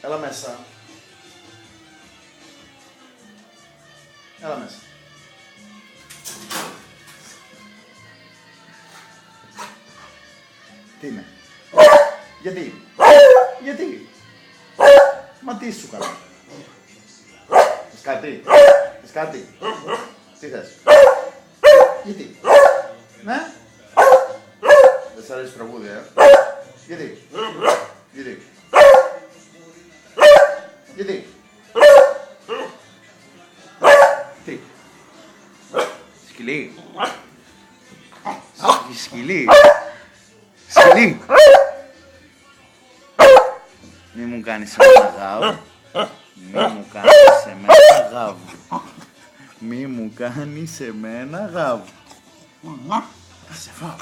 Έλα μέσα. Έλα μέσα. Τι είναι? Γιατί? Γιατί? Μα τι σου καλά? Θες κάτι? Θες κάτι? Τι θες? Γιατί? Ναι? Δεν σ' αρέσει το τραγούδι, Γιατί? Γιατί? Γιατί? Τι? Σκυλί? Σκυλί? Σκυλί? Μη μου κάνεις εμένα γάβ. Μη μου κάνεις εμένα γάβ. Μη μου κάνεις εμένα γάβ. Θα σε φάω.